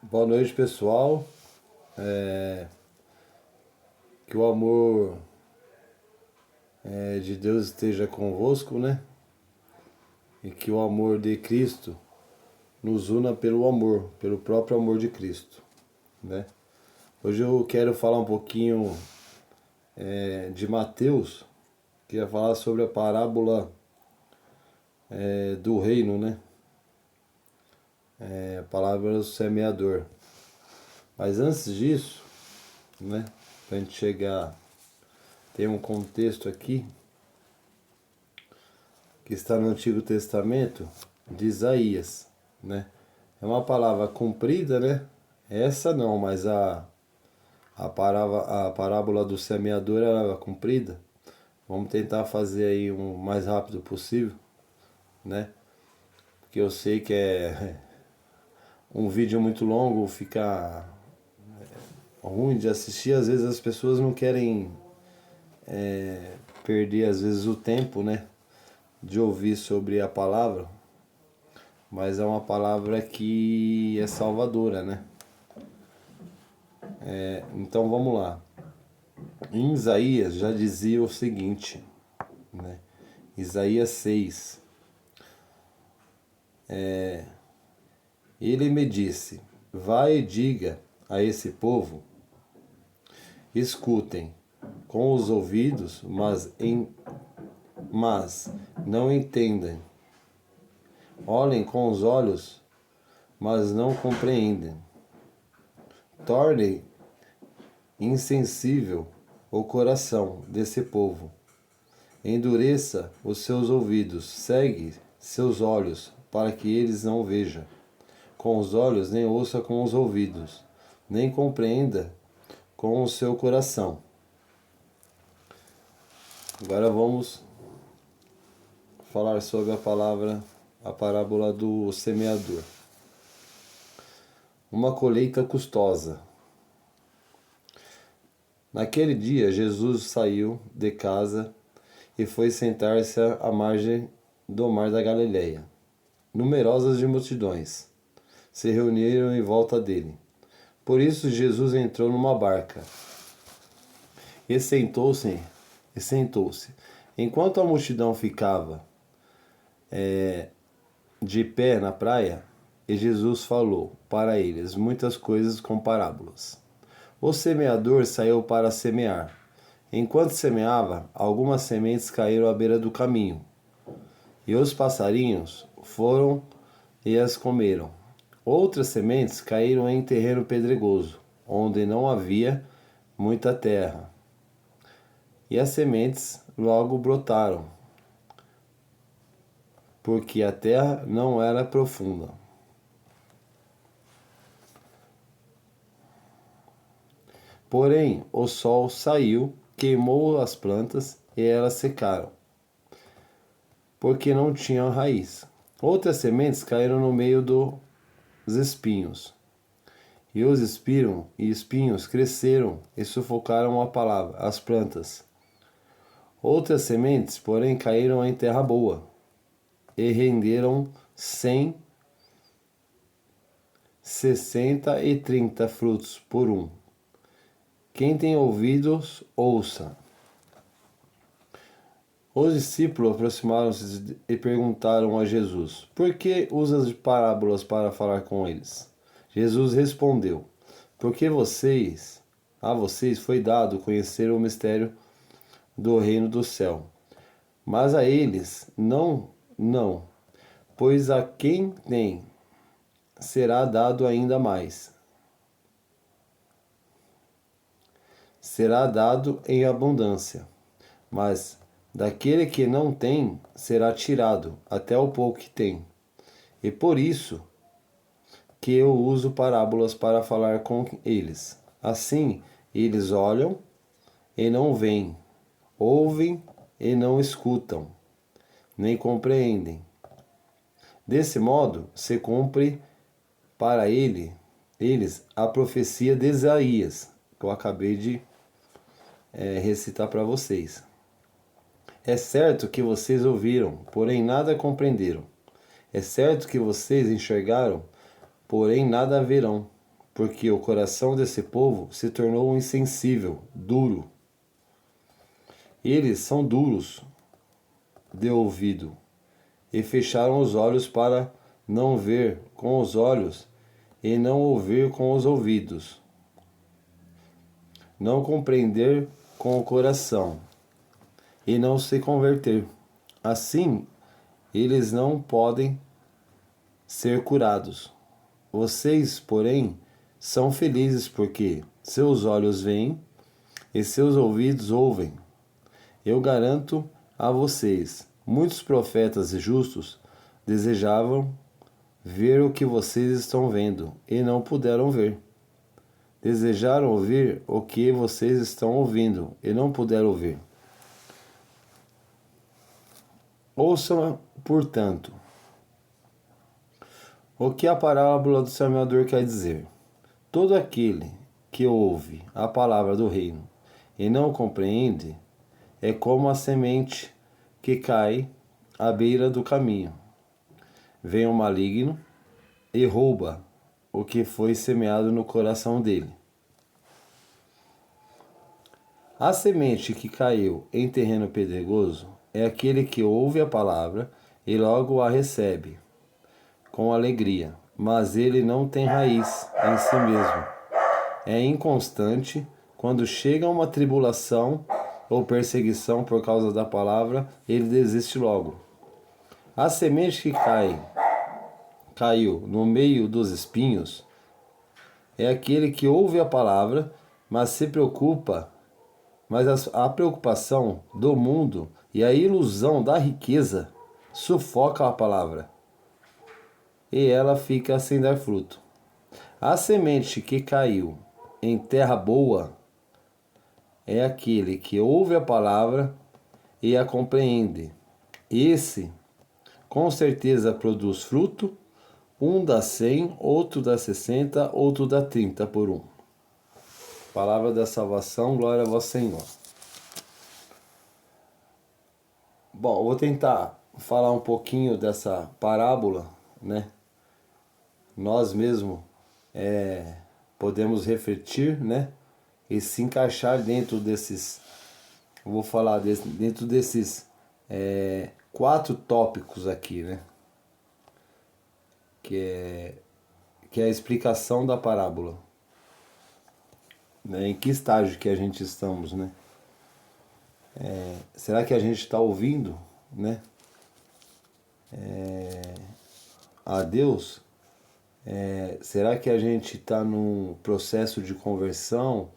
Boa noite, pessoal. Que o amor de Deus esteja convosco, né? E que o amor de Cristo nos una pelo amor, pelo próprio amor de Cristo, né? Hoje eu quero falar um pouquinho de Mateus, que ia falar sobre a parábola do reino, né? A palavra do semeador. Mas antes disso, né? Pra gente chegar, tem um contexto aqui que está no Antigo Testamento de Isaías, né? É uma palavra comprida, né? Essa não, mas a parábola do semeador era comprida. Vamos tentar fazer aí o mais rápido possível, né? Porque eu sei que é um vídeo muito longo, fica ruim de assistir. Às vezes as pessoas não querem perder às vezes o tempo, né? De ouvir sobre a palavra, mas é uma palavra que é salvadora, né? Então vamos lá. Em Isaías já dizia o seguinte, né? Isaías 6. Ele me disse: vai e diga a esse povo, escutem com os ouvidos, mas não entendem. Olhem com os olhos, mas não compreendem. Tornem insensível o coração desse povo. Endureça os seus ouvidos, cegue seus olhos, para que eles não vejam com os olhos, nem ouça com os ouvidos, nem compreenda com o seu coração. Agora vamos falar sobre a parábola do semeador. Uma colheita custosa. Naquele dia, Jesus saiu de casa e foi sentar-se à margem do mar da Galileia. Numerosas multidões se reuniram em volta dele. Por isso Jesus entrou numa barca e sentou-se. Enquanto a multidão ficava de pé na praia, e Jesus falou para eles muitas coisas com parábolas. O semeador saiu para semear. Enquanto semeava, algumas sementes caíram à beira do caminho, e os passarinhos foram e as comeram. Outras sementes caíram em terreno pedregoso, onde não havia muita terra. E as sementes logo brotaram, porque a terra não era profunda. Porém, o sol saiu, queimou as plantas e elas secaram, porque não tinham raiz. Outras sementes caíram no meio dos espinhos, e os espinhos cresceram e sufocaram as plantas. Outras sementes, porém, caíram em terra boa e renderam 100, 60 e 30 frutos por um. Quem tem ouvidos, ouça. Os discípulos aproximaram-se e perguntaram a Jesus: por que usas parábolas para falar com eles? Jesus respondeu: porque a vocês foi dado conhecer o mistério do reino do céu, mas a eles não, pois a quem tem será dado ainda mais. Será dado em abundância, mas daquele que não tem será tirado até o pouco que tem. E por isso que eu uso parábolas para falar com eles. Assim, eles olham e não veem, ouvem e não escutam, nem compreendem. Desse modo, se cumpre para eles a profecia de Isaías, que eu acabei de recitar para vocês. É certo que vocês ouviram, porém nada compreenderam. É certo que vocês enxergaram, porém nada verão. porque o coração desse povo se tornou insensível, duro. Eles são duros de ouvido e fecharam os olhos para não ver com os olhos e não ouvir com os ouvidos, não compreender com o coração e não se converter. Assim, eles não podem ser curados. Vocês, porém, são felizes porque seus olhos veem e seus ouvidos ouvem. Eu garanto a vocês, muitos profetas e justos desejavam ver o que vocês estão vendo e não puderam ver. Desejaram ouvir o que vocês estão ouvindo e não puderam ouvir. Ouçam, portanto, o que a parábola do semeador quer dizer. Todo aquele que ouve a palavra do reino e não compreende é como a semente que cai à beira do caminho. Vem o maligno e rouba o que foi semeado no coração dele. A semente que caiu em terreno pedregoso é aquele que ouve a palavra e logo a recebe com alegria, mas ele não tem raiz em si mesmo. É inconstante. Quando chega uma tribulação ou perseguição por causa da palavra, ele desiste logo. A semente que caiu no meio dos espinhos é aquele que ouve a palavra, mas se preocupa, mas a preocupação do mundo e a ilusão da riqueza sufocam a palavra e ela fica sem dar fruto. A semente que caiu em terra boa é aquele que ouve a palavra e a compreende. Esse, com certeza, produz fruto. Um dá 100, outro dá 60, outro dá 30 por um. Palavra da salvação, glória a vós, Senhor. Bom, vou tentar falar um pouquinho dessa parábola, né? Nós mesmos podemos refletir, né? E se encaixar dentro desses, vou falar dentro desses 4 tópicos aqui, né? Que é a explicação da parábola, né? Em que estágio que a gente estamos, né? Será que a gente está ouvindo, né? A Deus? Será que a gente está num processo de conversão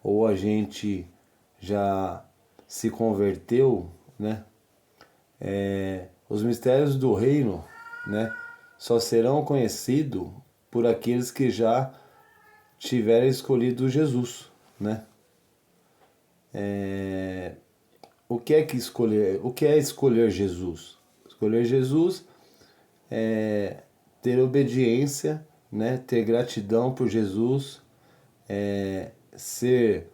ou a gente já se converteu, né? Os mistérios do reino, né, só serão conhecidos por aqueles que já tiverem escolhido Jesus, né? O que é que escolher? O que é escolher Jesus? Escolher Jesus é ter obediência, né? Ter gratidão por Jesus, ser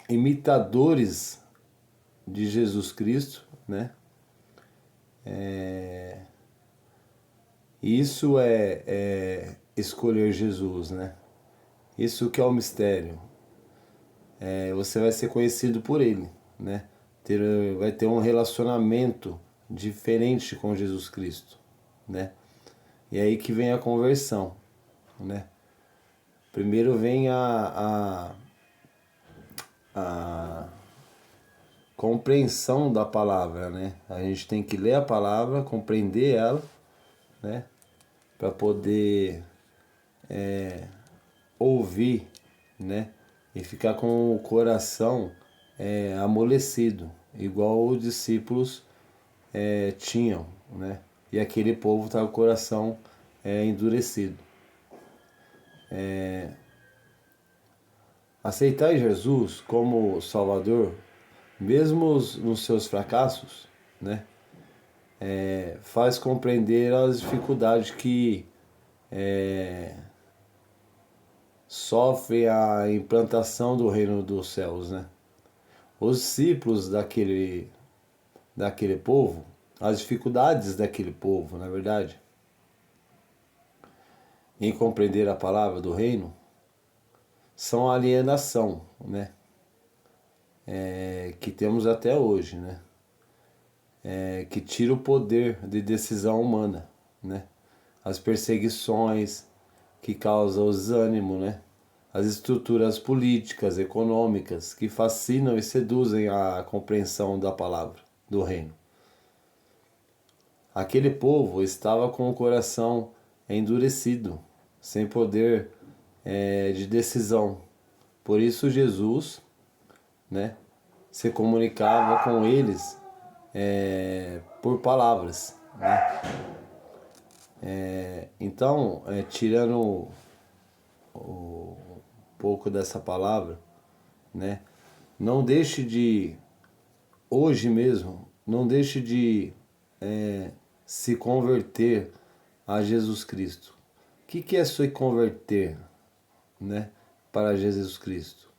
imitadores de Jesus Cristo, né? Isso é escolher Jesus, né? Isso que é o mistério. Você vai ser conhecido por ele, né? Vai ter um relacionamento diferente com Jesus Cristo, né? E é aí que vem a conversão, né? Primeiro vem a compreensão da palavra, né? A gente tem que ler a palavra, compreender ela, né? Para poder ouvir, né? E ficar com o coração amolecido, igual os discípulos tinham, né? E aquele povo estava com o coração endurecido. Aceitar Jesus como Salvador, mesmo nos seus fracassos, né? Faz compreender as dificuldades que sofre a implantação do reino dos céus, né? Os discípulos daquele povo, as dificuldades daquele povo, na verdade, em compreender a palavra do reino são a alienação, né? Que temos até hoje, né? Que tira o poder de decisão humana, né? As perseguições que causam o desânimo, né? As estruturas políticas, econômicas que fascinam e seduzem a compreensão da palavra do reino. Aquele povo estava com o coração endurecido, sem poder de decisão. Por isso Jesus, né, se comunicava com eles por palavras, né? Então, tirando um pouco dessa palavra, né, não deixe de, hoje mesmo, não deixe de se converter a Jesus Cristo. O que é se converter, né, para Jesus Cristo?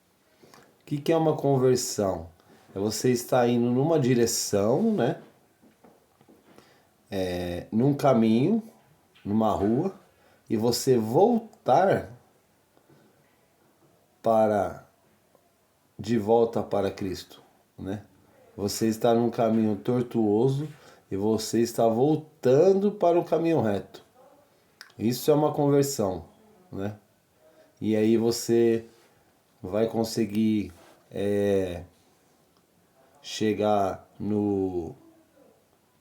O que é uma conversão? É você estar indo numa direção, né, num caminho, numa rua, e você voltar de volta para Cristo, né? Você está num caminho tortuoso e você está voltando para o caminho reto. Isso é uma conversão, né? E aí você vai conseguir chegar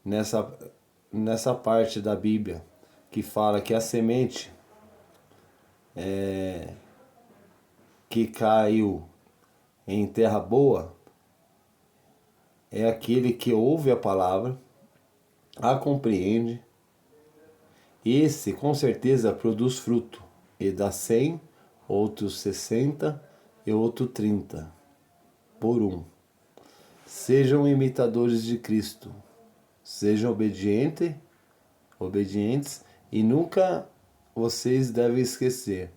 nessa parte da Bíblia que fala que a semente que caiu em terra boa é aquele que ouve a palavra, a compreende. Esse com certeza produz fruto e dá 100, outros 60 e outro 30 por um. Sejam imitadores de Cristo, sejam obedientes e nunca vocês devem esquecer,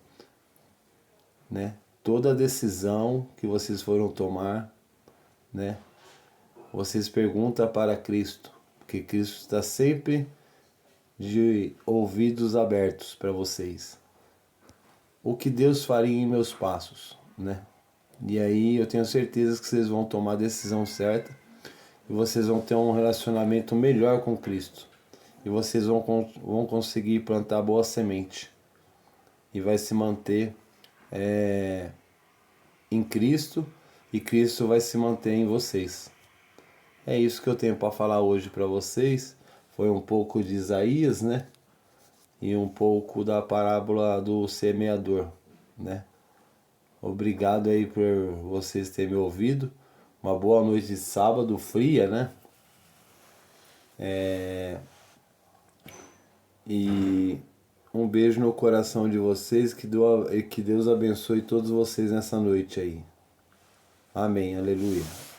né? Toda decisão que vocês foram tomar, né? Vocês perguntam para Cristo, porque Cristo está sempre de ouvidos abertos para vocês. O que Deus faria em meus passos, né? E aí eu tenho certeza que vocês vão tomar a decisão certa e vocês vão ter um relacionamento melhor com Cristo. E vocês vão conseguir plantar boa semente. E vai se manter em Cristo e Cristo vai se manter em vocês. É isso que eu tenho para falar hoje para vocês. Foi um pouco de Isaías, né? E um pouco da parábola do semeador, né? Obrigado aí por vocês terem me ouvido. Uma boa noite de sábado, fria, né? E um beijo no coração de vocês. Que Deus abençoe todos vocês nessa noite aí. Amém, aleluia.